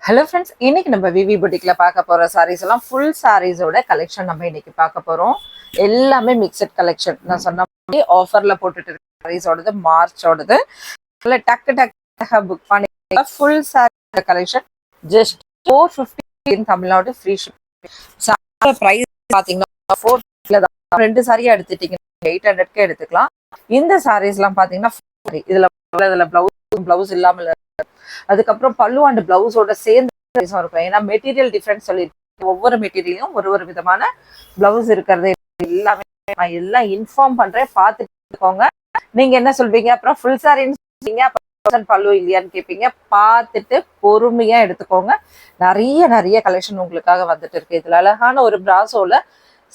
Hello friends, இன்னைக்கு நம்ம விவி புட்டிக்ல பார்க்க போற சாரீஸ் எல்லாம் ஃபுல் சாரீஸோட கலெக்ஷன் நம்ம இன்னைக்கு பார்க்க போறோம். எல்லாமே மிக்சட் கலெக்ஷன். நான் சொன்ன மாதிரி ஆஃபர்ல போட்டுட்டு இருக்க சாரீஸோடது மார்ச்சோடது. நல்ல டக்கு டக்கு புக் பண்ணி full sari collection just 450 in Tamil Nadu free shipping. Sari price பாத்தீங்கன்னா 450 தான். ரெண்டு சாரியா எடுத்துட்டீங்கன்னா 800க்கு எடுத்துக்கலாம். இந்த சாரீஸ் எல்லாம் பாத்தீங்கன்னா இதுல பிளவுஸ் இல்லாம அதுக்கப்புறம் பல்லு அண்ட் பிளவுஸோட சேர்ந்து இருக்கும். ஏன்னா மெட்டீரியல் டிஃபரன்ஸ் சொல்லியிருக்கேன். ஒவ்வொரு மெட்டீரியலையும் ஒரு விதமான பிளவுஸ் இருக்கிறது எல்லாமே நான் எல்லாம் இன்ஃபார்ம் பண்றேன், பார்த்துக்கோங்க. நீங்க என்ன சொல்வீங்க, அப்புறம் ஃபுல் சாரின்னு பல்லு இல்லையான்னு கேட்பீங்க. பார்த்துட்டு பொறுமையா எடுத்துக்கோங்க. நிறைய கலெக்ஷன் உங்களுக்காக வந்துட்டு இருக்கு. இதுல அழகான ஒரு பிராசோல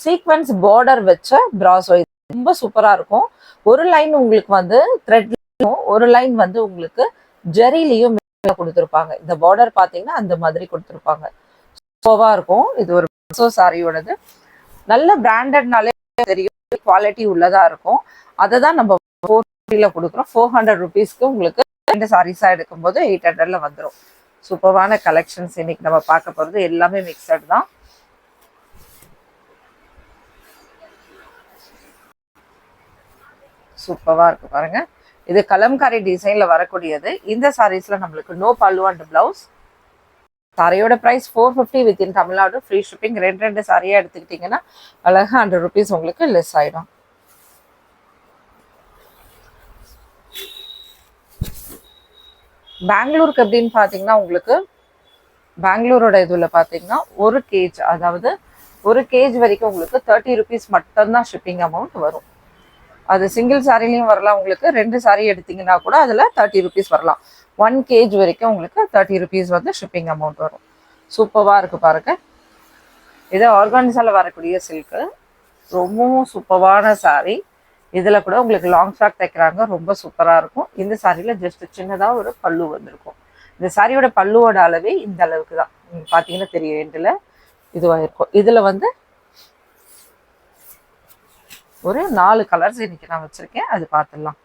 சீக்வன்ஸ் பார்டர் வச்ச பிராசோ ரொம்ப சூப்பரா இருக்கும். ஒரு லைன் உங்களுக்கு வந்து த்ரெட்லயும், ஒரு லைன் வந்து உங்களுக்கு ஜெரிலையும் கொடுத்துருப்பாங்க. இந்த பார்டர் பாத்தீங்கன்னா அந்த மாதிரி கொடுத்துருப்பாங்க. சூப்பரா இருக்கும். இது ஒரு சாரியோடது. நல்ல பிராண்டட்னாலே தெரியும், குவாலிட்டி உள்ளதா இருக்கும். அதை தான் நம்ம 450ல கொடுக்குறோம். 400 ருபீஸ்க்கு உங்களுக்கு ரெண்டு சாரீஸா எடுக்கும்போது 800ல வந்துடும். சூப்பரான கலெக்ஷன்ஸ் இன்னைக்கு நம்ம பார்க்க போறது எல்லாமே மிக்சட் தான். சூப்பரா இருக்கு பாருங்க. இது கலம்காரி டிசைன்ல வரக்கூடியது. இந்த சாரீஸ்ல நம்மளுக்கு நோ பல்லு அண்ட் பிளவுஸ். சாரியோட price 450 with in Tamil Nadu free shipping. ரெண்டு சாரியா எடுத்துக்கிட்டீங்கன்னா அழகா 100 ருபீஸ் உங்களுக்கு லெஸ் ஆயிடும். பெங்களூருக்கு எப்படின்னு பாத்தீங்கன்னா உங்களுக்கு பெங்களூரோட இதுல பாத்தீங்கன்னா ஒரு கேஜ், அதாவது ஒரு கேஜ் வரைக்கும் உங்களுக்கு 30 ருபீஸ் மட்டும்தான் ஷிப்பிங் அமௌண்ட் வரும். அது சிங்கிள் சாரிலையும் வரலாம். உங்களுக்கு ரெண்டு சாரி எடுத்தீங்கன்னா கூட அதில் 30 ருபீஸ் வரலாம். 1 கேஜ் வரைக்கும் உங்களுக்கு 30 ருபீஸ் வந்து ஷிப்பிங் அமௌண்ட் வரும். சூப்பராக இருக்கு பாருங்க. இது ஆர்கானிசால வரக்கூடிய சில்க்கு, ரொம்பவும் சூப்பரான சாரி. இதில் கூட உங்களுக்கு லாங் ஃப்ராக் தைக்கிறாங்க, ரொம்ப சூப்பராக இருக்கும். இந்த சாரியில் ஜஸ்ட் சின்னதாக ஒரு பல்லு வந்திருக்கும். இந்த சாரியோட பல்லுவோட அளவே இந்த அளவுக்கு தான். பார்த்தீங்கன்னா தெரியும், எண்டில் இதுவாக இருக்கும். இதில் வந்து ஒரு 4 கலர்ஸ் இன்னைக்கு நான் வச்சிருக்கேன், அது பார்த்துடலாம்.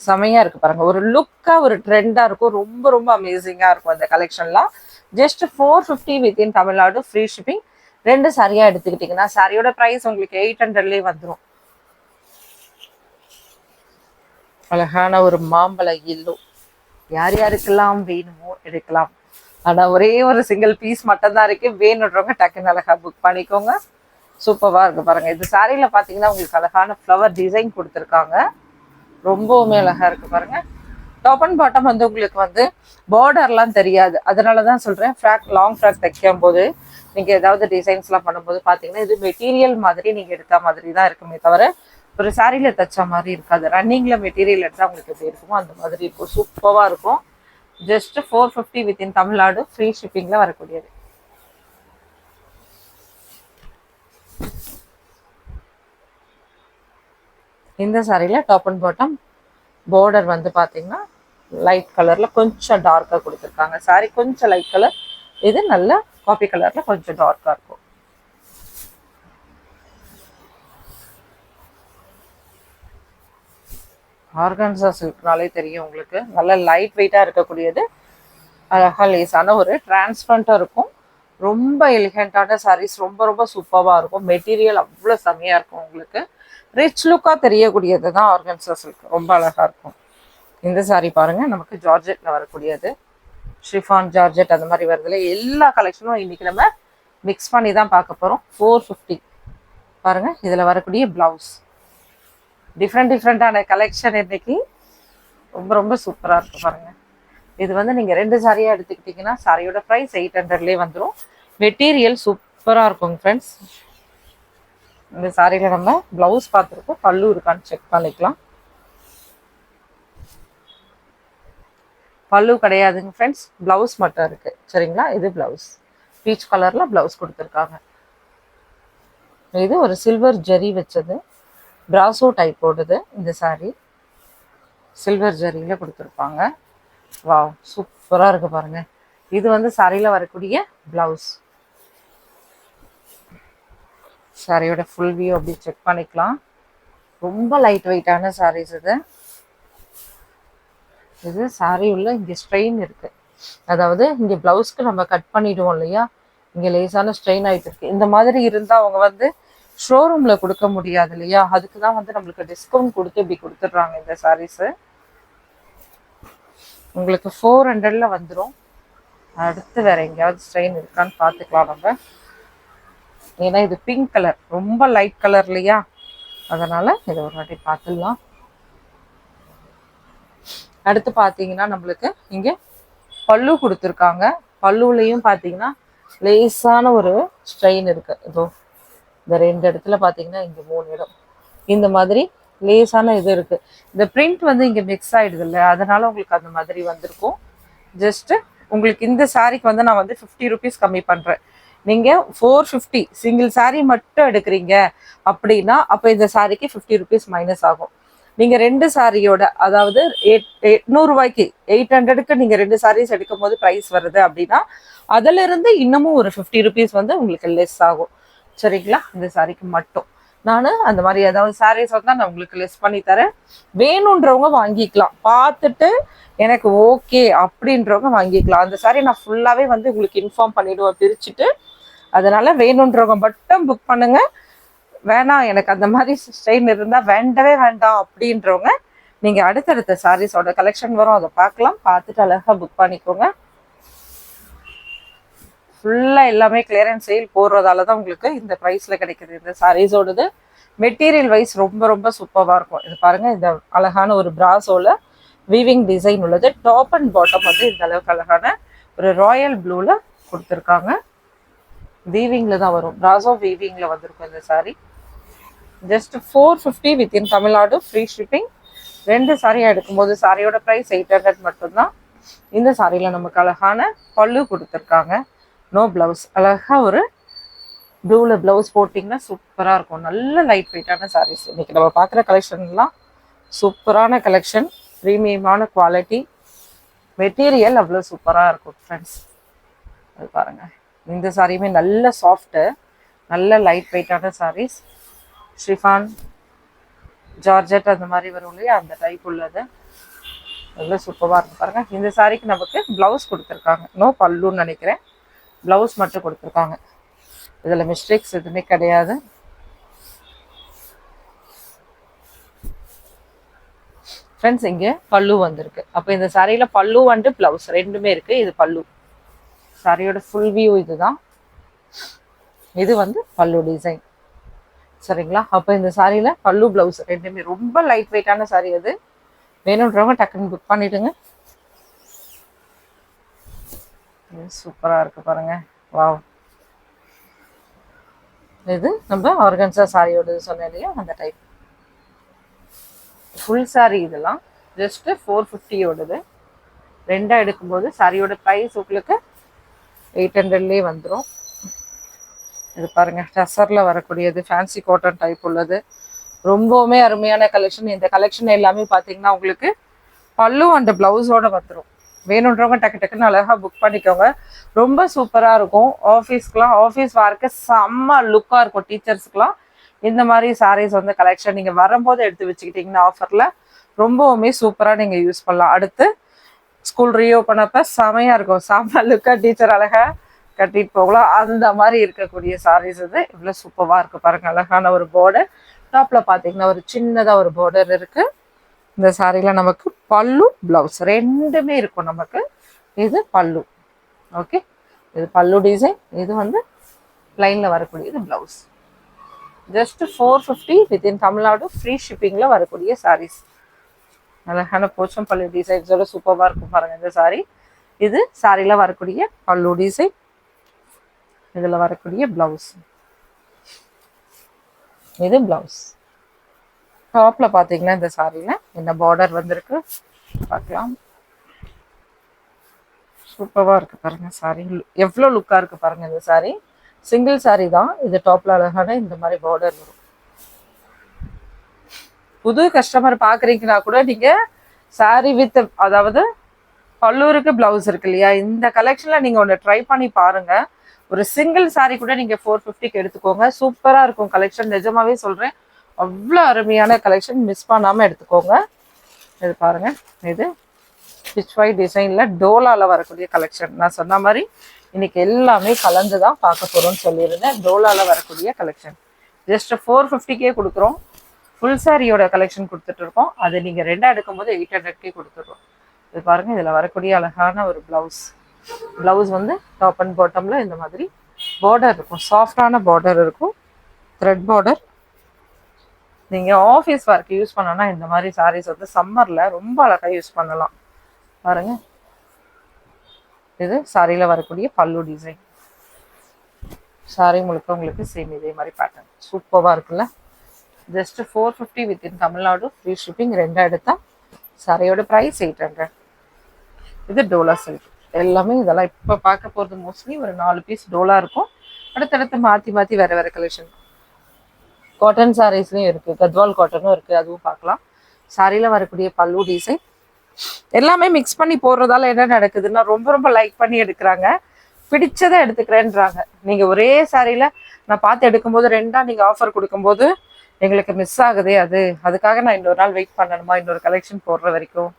செமையா இருக்கு பாருங்க. ஒரு லுக்கா ஒரு ட்ரெண்டா இருக்கும். ரொம்ப அமேசிங்கா இருக்கும் அந்த கலெக்ஷன்லாம். Just 450 with in Tamil Nadu free shipping. ரெண்டு சாரியா எடுத்துக்கிட்டீங்கன்னா சாரியோட பிரைஸ் உங்களுக்கு 800லேயே வந்துடும். அழகான ஒரு மாம்பழ எல்லோ, யாருக்கெல்லாம் வேணுமோ எடுக்கலாம். ஆனா ஒரே ஒரு சிங்கிள் பீஸ் மட்டும் தான் இருக்கு. வேணுன்றவங்க டக்குன்னு அழகா புக் பண்ணிக்கோங்க. சூப்பரா இருக்கு பாருங்க. இது சாரியில பாத்தீங்கன்னா உங்களுக்கு அழகான ஃப்ளவர் டிசைன் கொடுத்துருக்காங்க. ரொம்பவுமே அழகா இருக்கு பாருங்க. டாப் அண்ட் பாட்டம் வந்து உங்களுக்கு வந்து பார்டர்லாம் தெரியாது. அதனாலதான் சொல்றேன், ஃப்ராக் லாங் ஃப்ராக் தைக்கும் போது நீங்க ஏதாவது டிசைன்ஸ்லாம் பண்ணும்போது பாத்தீங்கன்னா இது மெட்டீரியல் மாதிரி நீங்க எடுத்த மாதிரி தான் இருக்குமே தவிர ஒரு சாரியில தைச்ச மாதிரி இருக்காது. ரன்னிங்ல மெட்டீரியல் எடுத்தா உங்களுக்கு எப்படி இருக்குமோ அந்த மாதிரி இருக்கும். சூப்பரா இருக்கும். Just 450 with in Tamil Nadu free ஷிப்பிங்ல வரக்கூடியது. இந்த சாரியில டாப் அண்ட் பாட்டம் பார்டர் வந்து பாத்தீங்கன்னா லைட் கலர்ல கொஞ்சம் டார்க்கா கொடுத்துருக்காங்க. சாரி கொஞ்சம் லைட் கலர், இது நல்ல காபி கலர்ல கொஞ்சம் டார்க்கா இருக்கும். ஆர்கான்சா சில்க்னாலே தெரியும் உங்களுக்கு, நல்ல லைட் வெயிட்டா இருக்கக்கூடியது. அழகா லேசான ஒரு டிரான்ஸ்பரண்டா இருக்கும். ரொம்ப எலிகண்டான சாரீஸ், ரொம்ப சூப்பரா இருக்கும். மெட்டீரியல் அவ்வளவு செமையா இருக்கும். உங்களுக்கு ரிச் லுக்கா தெரியக்கூடியது தான் ஆர்கான்சா சில்க். ரொம்ப அழகா இருக்கும். இந்த சாரி பாருங்க, நமக்கு ஜார்ஜெட்ல வரக்கூடியது. ஷிஃபான் ஜார்ஜெட் அந்த மாதிரி வருதுல. எல்லா கலெக்ஷனும் இன்னைக்கு நம்ம மிக்ஸ் பண்ணி தான் பார்க்க போறோம். 450 பாருங்க. இதுல வரக்கூடிய பிளவுஸ் டிஃப்ரெண்டான கலெக்ஷன் இன்னைக்கு ரொம்ப சூப்பரா இருக்கு பாருங்க. இது வந்து நீங்க ரெண்டு சாரியா எடுத்துக்கிட்டீங்கன்னா சாரியோட பிரைஸ் 800லேயே வந்துடும். மெட்டீரியல் சூப்பரா இருக்கும் ஃப்ரெண்ட்ஸ். இந்த சாரியில நம்ம பிளவுஸ் பார்த்துருக்கோம், பல்லு இருக்கான்னு செக் பண்ணிக்கலாம். பல்லு கிடையாதுங்க ஃப்ரெண்ட்ஸ், பிளவுஸ் மட்டும் இருக்கு. சரிங்களா, இது பிளவுஸ் பீச் கலர்ல பிளவுஸ் கொடுத்துருக்காங்க. இது ஒரு சில்வர் ஜெரி வச்சது பிராசோ டைப் போடுது. இந்த சாரி சில்வர் ஜெரியில கொடுத்துருப்பாங்க. வாவ், சூப்பரா இருக்கு பாருங்க. இது வந்து சாரியில வரக்கூடிய பிளவுஸ். சாரியோட ஃபுல் வியூ அப்படி செக் பண்ணிக்கலாம். ரொம்ப லைட் வெயிட்டான சாரீஸ் இது. இது சாரி உள்ள இங்க ஸ்ட்ரெயின் இருக்கு. அதாவது இங்க பிளவுஸ்க்கு நம்ம கட் பண்ணிடுவோம் இல்லையா, இங்க லேசான ஸ்ட்ரெயின் ஆயிட்டு இருக்கு. இந்த மாதிரி இருந்தா அவங்க வந்து ஷோரூம்ல கொடுக்க முடியாது இல்லையா, அதுக்கு தான் வந்து நம்மளுக்கு டிஸ்கவுண்ட் கொடுத்து இப்படி கொடுத்துட்றாங்க இந்த சாரீஸ். உங்களுக்கு 400ல வந்துடும். அடுத்து வேற எங்கேயாவது ஸ்ட்ரெயின் இருக்கான்னு பார்த்துக்கலாம் நம்ம. ஏன்னா இது பிங்க் கலர், ரொம்ப லைட் கலர் இல்லையா, அதனால இதை ஒரு வாட்டி பார்த்துடலாம். அடுத்து பார்த்தீங்கன்னா நம்மளுக்கு இங்கே பல்லு கொடுத்துருக்காங்க. பல்லுலையும் பார்த்தீங்கன்னா லேசான ஒரு ஸ்ட்ரெயின் இருக்கு. இதோ இந்த 2 இடத்துல பார்த்தீங்கன்னா இங்கே 3 இடம் இந்த மாதிரி லேசான இது இருக்கு. இந்த பிரிண்ட் வந்து இங்கே மிக்ஸ் ஆயிடுது இல்லை, அதனால உங்களுக்கு அந்த மாதிரி வந்திருக்கும். ஜஸ்ட் உங்களுக்கு இந்த சாரிக்கு வந்து நான் வந்து 50 ருபீஸ் கம்மி பண்றேன். நீங்க 450 சிங்கிள் சாரி மட்டும் எடுக்கிறீங்க அப்படின்னா அப்போ இந்த சாரிக்கு 50 ருபீஸ் மைனஸ் ஆகும். நீங்க 2 சாரியோட, அதாவது 800 ரூபாய்க்கு 800க்கு நீங்க 2 சாரீஸ் எடுக்கும் போது ப்ரைஸ் வருது அப்படின்னா அதுல இருந்து இன்னமும் ஒரு 50 ருபீஸ் வந்து உங்களுக்கு லெஸ் ஆகும். சரிங்களா, இந்த சாரிக்கு மட்டும் நான் அந்த மாதிரி ஏதாவது சாரீஸ் வந்து நான் உங்களுக்கு லெஸ் பண்ணி தரேன். வேணுன்றவங்க வாங்கிக்கலாம், பார்த்துட்டு எனக்கு ஓகே அப்படின்றவங்க வாங்கிக்கலாம். அந்த சாரி நான் ஃபுல்லாவே வந்து உங்களுக்கு இன்ஃபார்ம் பண்ணிடுவேன் பிரிச்சுட்டு. அதனால வேணுன்றவங்க மட்டும் புக் பண்ணுங்க. வேணாம் எனக்கு அந்த மாதிரி ஸ்டைல் இருந்தா வேண்டவே வேண்டாம் அப்படின்றவங்க நீங்க அடுத்தடுத்த சாரீஸோட கலெக்ஷன் வரும், அதை பார்க்கலாம். பார்த்துட்டு அழகா புக் பண்ணிக்கோங்க. ஃபுல்லா எல்லாமே கிளியரன்ஸ் சேல் போடுறதால தான் உங்களுக்கு இந்த ப்ரைஸ்ல கிடைக்குது. இந்த சாரீஸோடது மெட்டீரியல் வைஸ் ரொம்ப ரொம்ப சூப்பராக இருக்கும். இது பாருங்க, இந்த அழகான ஒரு பிராசோல வீவிங் டிசைன் உள்ளது. டாப் அண்ட் பாட்டம் வந்து இந்த அளவுக்கு அழகான ஒரு ராயல் ப்ளூல கொடுத்துருக்காங்க. வீவிங்ல தான் வரும், பிராசோ வீவிங்ல வந்திருக்கும் இந்த sorry. Just 450 within Tamil Nadu, free shipping. 2 சாரியா எடுக்கும்போது சாரியோட ப்ரைஸ் 800 மட்டும்தான். இந்த சாரியில நமக்கு அழகான பல்லு கொடுத்துருக்காங்க. நோ பிளவுஸ், அழகா ஒரு ப்ளூல பிளவுஸ் போட்டிங்கன்னா சூப்பராக இருக்கும். நல்ல லைட் வெயிட்டான சாரீஸ். இன்னைக்கு நம்ம பார்க்குற கலெக்ஷன்லாம் சூப்பரான கலெக்ஷன், ப்ரீமியமான குவாலிட்டி, மெட்டீரியல் அவ்வளோ சூப்பராக இருக்கும் ஃப்ரெண்ட்ஸ். அது பாருங்க, இந்த சாரியுமே நல்ல சாஃப்ட்டு, நல்ல லைட் வெயிட்டான சாரீஸ். ஷிஃபான் ஜார்ஜெட் அந்த மாதிரி வரும் இல்லையா, அந்த டைப் உள்ளது நல்லா சூப்பராக இருக்கும் பாருங்க. இந்த சாரிக்கு நமக்கு பிளவுஸ் கொடுத்துருக்காங்க. நோ பல்லுன்னு நினைக்கிறேன், பிளவுஸ் மட்டும் கொடுத்துருக்காங்க. இதில் மிஸ்டேக்ஸ் எதுவுமே கிடையாது. ஃப்ரெண்ட்ஸ் இங்கே பல்லு வந்திருக்கு. அப்போ இந்த சாரியில் பல்லு வந்து பிளவுஸ் ரெண்டுமே இருக்கு. இது பல்லு, சாரியோட ஃபுல் வியூ இதுதான். இது வந்து பல்லு டிசைன். சரிங்களா, அப்போ இந்த சாரியில் பல்லு பிளவுஸ் ரெண்டுமே ரொம்ப லைட் வெயிட்டான சாரி. அது வேணுன்றவங்க டக்குன்னு புக் பண்ணிடுங்க. சூப்பராக இருக்கு பாருங்க, வாவ். இது நம்ம ஆர்கன்சா சாரியோட சொன்னேன் இல்லையா, அந்த டைப் ஃபுல் சாரி. இதெல்லாம் ஜஸ்ட் 450யோடது. 2 எடுக்கும்போது சாரியோட ப்ரைஸ் உங்களுக்கு 800லேயே வந்துடும். இது பாருங்க, டசர்ல வரக்கூடியது, ஃபேன்சி காட்டன் டைப் உள்ளது. ரொம்பவுமே அருமையான கலெக்ஷன். இந்த கலெக்ஷன் எல்லாமே பார்த்தீங்கன்னா உங்களுக்கு பல்லு அண்ட் பிளவுஸோட வந்துடும். வேணுன்றவங்க டக்கு டக்குன்னு அழகா புக் பண்ணிக்கோங்க. ரொம்ப சூப்பராக இருக்கும். ஆஃபீஸ்க்குலாம், ஆஃபீஸ் ஒர்க்கு செம்ம லுக்காக இருக்கும். டீச்சர்ஸ்க்குலாம் இந்த மாதிரி சாரீஸ் வந்து கலெக்ஷன் நீங்கள் வரும்போது எடுத்து வச்சுக்கிட்டிங்கன்னா ஆஃபரில் ரொம்பவுமே சூப்பராக நீங்கள் யூஸ் பண்ணலாம். அடுத்து ஸ்கூல் ரீஓப்பன் அப்போ செமையாக இருக்கும். செம்ம லுக்காக டீச்சர் அழகாக கட்டிட்டு போகலாம். அந்த மாதிரி இருக்கக்கூடிய சாரீஸ் இது இவ்வளோ சூப்பராக இருக்குது பாருங்கள். அழகான ஒரு பார்டர், டாப்பில் பார்த்தீங்கன்னா ஒரு சின்னதாக ஒரு பார்டர் இருக்குது. இந்த சாரியில் நமக்கு பல்லு பிளவுஸ் ரெண்டுமே இருக்கும் நமக்கு. இது பல்லு, ஓகே. இது பல்லு டிசைன். இது வந்து லைனில் வரக்கூடியது blouse. Just 450 within Tamil Nadu, free ஷிப்பிங்கில் வரக்கூடிய சாரீஸ். அழகான போச்சம்பள்ளி டிசைன்ஸோட சூப்பராக இருக்கும் பாருங்கள் இந்த சாரி. இது சாரியில் வரக்கூடிய பல்லு டிசைன், இதில் வரக்கூடிய பிளவுஸ். இது பிளவுஸ். டாப்ல பாத்தீங்கன்னா இந்த சாரியில என்ன பார்டர் வந்திருக்கு பார்க்கலாம். சூப்பரா இருக்கு பாருங்க சாரி, எவ்வளோ லுக்கா இருக்கு பாருங்க. இந்த சாரி சிங்கிள் சாரி தான். இது டாப்ல அழகான இந்த மாதிரி பார்டர் வரும். புது கஸ்டமர் பாக்குறீங்கன்னா கூட நீங்க சாரி வித், அதாவது பல்லூருக்கு பிளவுஸ் இருக்கு இல்லையா, இந்த கலெக்ஷன்ல நீங்க ஒன்று ட்ரை பண்ணி பாருங்க. ஒரு சிங்கிள் சாரி கூட நீங்க 450க்கு எடுத்துக்கோங்க. சூப்பரா இருக்கும் கலெக்ஷன், நிஜமாவே சொல்றேன். அவ்வளோ அருமையான கலெக்ஷன், மிஸ் பண்ணாமல் எடுத்துக்கோங்க. இது பாருங்க, இது பிச்வாய் டிசைன்ல டோலால வரக்கூடிய கலெக்ஷன். நான் சொன்ன மாதிரி இன்னைக்கு எல்லாமே கலந்து தான் பார்க்க போறோம்னு சொல்லியிருந்தேன். டோலால வரக்கூடிய கலெக்ஷன் ஜஸ்ட் 450K கொடுக்குறோம். ஃபுல் சாரியோட கலெக்ஷன் கொடுத்துட்டு இருக்கோம். அது நீங்க ரெண்டா எடுக்கும்போது 800K கொடுத்துருவோம். இது பாருங்க, இதுல வரக்கூடிய அழகான ஒரு பிளவுஸ். பிளவுஸ் வந்து டாப் அண்ட் பாட்டம்ல இந்த மாதிரி பார்டர் இருக்கும், சாஃப்டான பார்டர் இருக்கும், த்ரெட் பார்டர். நீங்க ஆஃபீஸ் ஒர்க் யூஸ் பண்ணோம்னா இந்த மாதிரி சாரீஸ் வந்து சம்மர்ல ரொம்ப அழகா யூஸ் பண்ணலாம். பாருங்க, இது சாரியில வரக்கூடிய பல்லு டிசைன். சாரி முழுக்க உங்களுக்கு சேம் இதே மாதிரி பேட்டர்ன் சூப்பரா இருக்குல்ல. Just 450 within Tamil Nadu, free shipping. ரெண்டா எடுத்தா சாரியோட ப்ரைஸ் 800. இது டோலா சில்க். எல்லாமே இதெல்லாம் இப்போ பார்க்க போகிறது மோஸ்ட்லி ஒரு 4 பீஸ் டோலா இருக்கும். அடுத்தடுத்து மாற்றி மாற்றி வேறு கலெக்ஷன். காட்டன் சாரீஸ்லையும் இருக்குது, கத்வால் காட்டனும் இருக்குது, அதுவும் பார்க்கலாம். சாரியில் வரக்கூடிய பல்லு டிசைன் எல்லாமே மிக்ஸ் பண்ணி போடுறதால என்ன நடக்குதுன்னா ரொம்ப ரொம்ப லைக் பண்ணி எடுக்கிறாங்க, பிடிச்சதை எடுத்துக்கிறேன்றாங்க. நீங்கள் ஒரே சாரியில் நான் பார்த்து எடுக்கும்போது ரெண்டா நீங்கள் ஆஃபர் கொடுக்கும்போது எங்களுக்கு மிஸ் ஆகுதே, அதுக்காக நான் இன்னொரு நாள் வெயிட் பண்ணணுமா இன்னொரு கலெக்ஷன் போடுற வரைக்கும்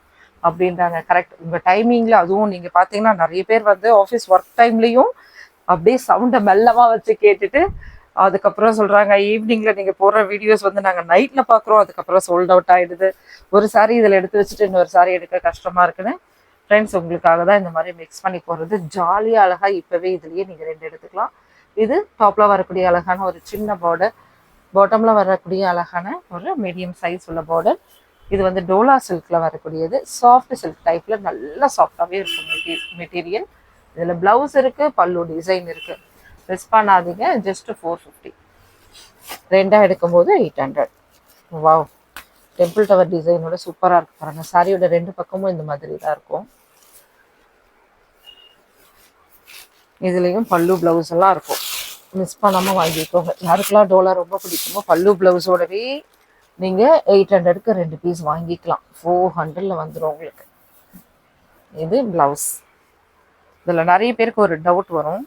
அப்படின்றாங்க. கரெக்ட், உங்கள் டைமிங்கில். அதுவும் நீங்கள் பார்த்தீங்கன்னா நிறைய பேர் வந்து ஆஃபீஸ் ஒர்க் டைம்லேயும் அப்படியே சவுண்டை மெல்லமாக வச்சு கேட்டுட்டு அதுக்கப்புறம் சொல்கிறாங்க ஈவினிங்கில் நீங்கள் போடுற வீடியோஸ் வந்து நாங்கள் நைட்டில் பார்க்குறோம், அதுக்கப்புறம் சோல்ட் அவுட் ஆகிடுது. ஒரு சாரி இதில் எடுத்து வச்சுட்டு இன்னொரு சாரி எடுக்க கஷ்டமாக இருக்குன்னு ஃப்ரெண்ட்ஸ் உங்களுக்காக தான் இந்த மாதிரி மிக்ஸ் பண்ணி போடுறது. ஜாலியாக அழகாக இப்போவே இதுலேயே நீங்கள் 2 எடுத்துக்கலாம். இது டாப்பில் வரக்கூடிய அழகான ஒரு சின்ன பார்டர், பாட்டமில் வரக்கூடிய அழகான ஒரு மீடியம் சைஸ் உள்ள பார்டர். இது வந்து டோலா சில்கில் வரக்கூடியது. சாஃப்ட் சில்க் டைப்பில் நல்லா சாஃப்டாகவே இருக்கும் மெட்டீரியல். இதில் ப்ளவுஸ் இருக்குது, பல்லு டிசைன் இருக்குது. மிஸ் பண்ணாதீங்க. ஜஸ்ட் 450. ரெண்டாக எடுக்கும்போது 800. வாவ், டெம்பிள் டவர் டிசைனோட சூப்பராக இருக்கு பாருங்க. சாரியோட 2 பக்கமும் இந்த மாதிரி தான் இருக்கும். இதுலேயும் பல்லு ப்ளவுஸ் எல்லாம் இருக்கும். மிஸ் பண்ணாமல் வாங்கிக்கோங்க. யாருக்கெல்லாம் டோலா ரொம்ப பிடிக்குமோ பல்லு ப்ளவுஸோடவே நீங்கள் 800க்கு 2 பீஸ் வாங்கிக்கலாம். 400ல் வந்துடும் உங்களுக்கு. இது ப்ளவுஸ். இதில் நிறைய பேருக்கு ஒரு டவுட் வரும்,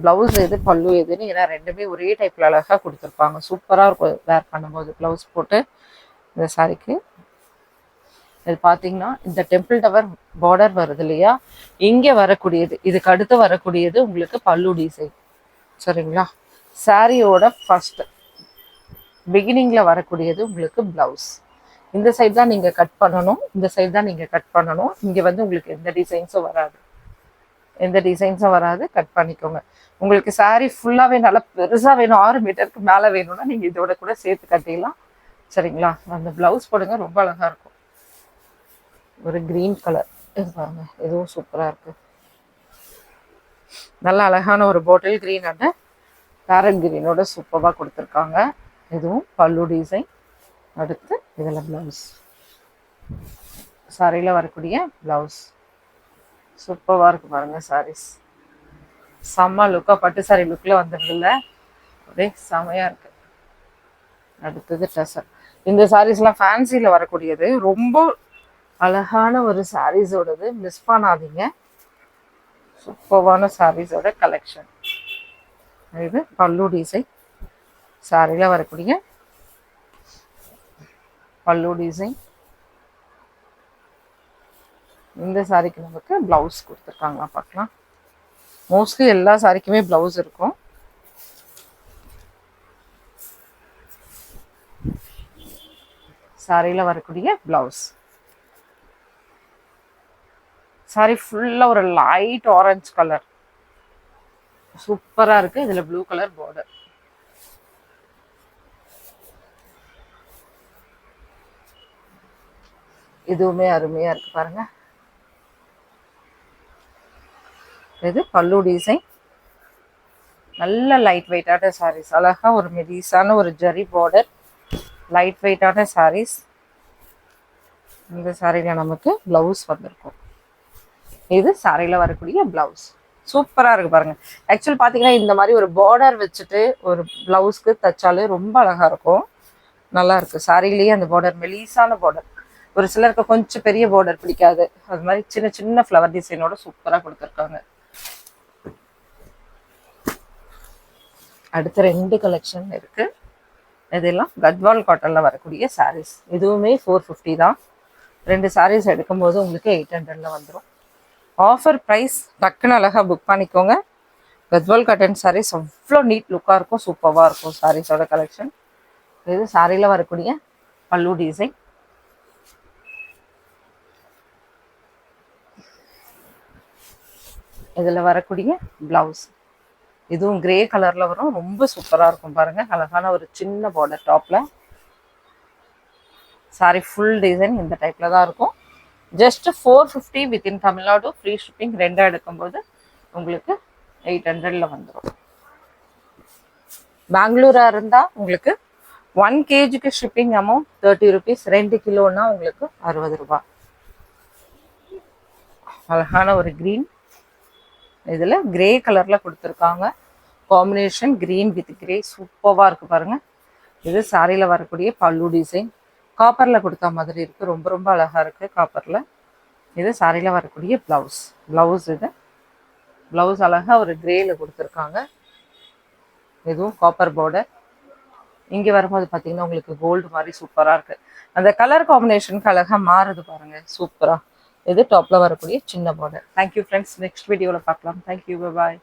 ப்ளவுஸ் எது பல்லு எதுன்னு. ஏன்னா ரெண்டுமே ஒரே டைப்பில் அழகாக கொடுத்துருப்பாங்க. சூப்பராக இருக்கும் வேர் பண்ணும்போது ப்ளவுஸ் போட்டு இந்த சாரிக்கு. இது பார்த்தீங்கன்னா இந்த டெம்பிள் டவர் பார்டர் வருது இல்லையா, இங்கே வரக்கூடியது, இதுக்கு அடுத்து வரக்கூடியது உங்களுக்கு பல்லு டிசைன். சரிங்களா, சாரியோட ஃபர்ஸ்ட் பிகினிங்கில் வரக்கூடியது உங்களுக்கு ப்ளவுஸ். இந்த சைடு தான் நீங்கள் கட் பண்ணணும், இந்த சைடு தான் நீங்கள் கட் பண்ணணும். இங்கே வந்து உங்களுக்கு எந்த டிசைன்ஸும் வராது, கட் பண்ணிக்கோங்க. உங்களுக்கு சாரீ ஃபுல்லாகவே நல்லா பெருசாக வேணும், 6 மீட்டருக்கு மேலே வேணும்னா நீங்கள் இதோட கூட சேர்த்து கட்டிடலாம். சரிங்களா, அந்த ப்ளவுஸ் போடுங்க, ரொம்ப அழகாக இருக்கும். ஒரு க்ரீன் கலர் இது பாருங்க, இதுவும் சூப்பராக இருக்குது. நல்லா அழகான ஒரு பாட்டில் க்ரீன் அண்ட் பேரட் க்ரீனோட சூப்பராக கொடுத்துருக்காங்க. இதுவும் பல்லு டிசைன். அடுத்து இதில் ப்ளவுஸ், சாரியில் வரக்கூடிய ப்ளவுஸ் சூப்பராக இருக்கு பாருங்க. சாரீஸ் செம்ம லுக்காக பட்டு சாரி லுக்கில் வந்துடுதுல்ல, அப்படியே செமையாக இருக்கு. அடுத்தது டசர். இந்த சாரீஸ்லாம் ஃபேன்சியில் வரக்கூடியது, ரொம்ப அழகான ஒரு சாரீஸோடது. மிஸ் பண்ணாதீங்க. சூப்பரான சாரீஸோட கலெக்ஷன். இது பல்லு டிசைன், சாரியில் வரக்கூடிய பல்லு டிசைன். இந்த சாரிக்கு நமக்கு ப்ளவுஸ் கொடுத்துருக்காங்க, பார்க்கலாம். மோஸ்ட்லி எல்லா சாரிக்குமே ப்ளவுஸ் இருக்கும். சாரியில் வரக்கூடிய ப்ளவுஸ். சாரி ஃபுல்லாக ஒரு லைட் ஆரஞ்சு கலர் சூப்பராக இருக்குது. இதில் ப்ளூ கலர் பார்டர். இதுவுமே அருமையாக இருக்குது பாருங்க. இது பல்லு டிசைன். நல்ல லைட் வெயிட்டான சாரீஸ், அழகாக ஒரு மெலிசான ஒரு ஜரி பார்டர், லைட் வெயிட்டான சாரீஸ். இந்த சாரியில் நமக்கு ப்ளவுஸ் வந்திருக்கும். இது சாரியில் வரக்கூடிய ப்ளவுஸ் சூப்பராக இருக்குது பாருங்கள். ஆக்சுவல் பார்த்தீங்கன்னா இந்த மாதிரி ஒரு பார்டர் வச்சுட்டு ஒரு ப்ளவுஸ்க்கு தைச்சாலே ரொம்ப அழகாக இருக்கும். நல்லா இருக்குது. சாரிலேயே அந்த பார்டர் மெலிசான பார்டர். ஒரு சிலருக்கு கொஞ்சம் பெரிய பார்டர் பிடிக்காது, அது மாதிரி சின்ன சின்ன ஃப்ளவர் டிசைனோட சூப்பராக கொடுத்துருக்காங்க. அடுத்த 2 கலெக்ஷன் இருக்குது. இதெல்லாம் கத்வால் காட்டனில் வரக்கூடிய சாரீஸ். இதுவுமே 450 தான். 2 sarees எடுக்கும்போது உங்களுக்கு 800ல வந்துடும். Offer price. டக்குன்னு அழகாக புக் பண்ணிக்கோங்க. கத்வால் காட்டன் சாரீஸ் அவ்வளோ நீட் லுக்காக இருக்கும், சூப்பராக இருக்கும் சாரீஸோட கலெக்ஷன். இது சாரியில் வரக்கூடிய பல்லு டிசைன். இதில் வரக்கூடிய ப்ளவுஸ். இதுவும் கிரே கலரில் வரும், ரொம்ப சூப்பராக இருக்கும் பாருங்கள். அழகான ஒரு சின்ன பார்டர் டாப்பில். சாரி ஃபுல் டிசைன் இந்த டைப்பில் தான் இருக்கும். Just 450 within Tamil Nadu. Free shipping. 2 எடுக்கும்போது உங்களுக்கு 800ல வந்துடும். பெங்களூராக இருந்தால் உங்களுக்கு 1 kgக்கு ஷிப்பிங் அமௌண்ட் 30 rupees. 2 கிலோன்னா உங்களுக்கு 60 ரூபாய். அழகான ஒரு க்ரீன். இதில் கிரே கலரில் கொடுத்துருக்காங்க. காம்பினேஷன் க்ரீன் வித் கிரே சூப்பராக இருக்குது பாருங்கள். இது சாரியில் வரக்கூடிய பல்லு டிசைன். காப்பரில் கொடுத்த மாதிரி இருக்குது, ரொம்ப ரொம்ப அழகாக இருக்குது காப்பரில். இது சாரியில் வரக்கூடிய ப்ளவுஸ். இது ப்ளவுஸ் அழகாக ஒரு கிரேயில் கொடுத்துருக்காங்க. இதுவும் காப்பர் பார்டர். இங்கே வரும்போது பார்த்தீங்கன்னா உங்களுக்கு கோல்டு மாதிரி சூப்பராக இருக்குது. அந்த கலர் காம்பினேஷனுக்கு அழகாக மாறுது பாருங்கள், சூப்பராக. இது டாப்பில் வரக்கூடிய சின்ன பார்டர். Thank you friends. நெக்ஸ்ட் வீடியோவில் பார்க்கலாம். தேங்க்யூ, பாய்.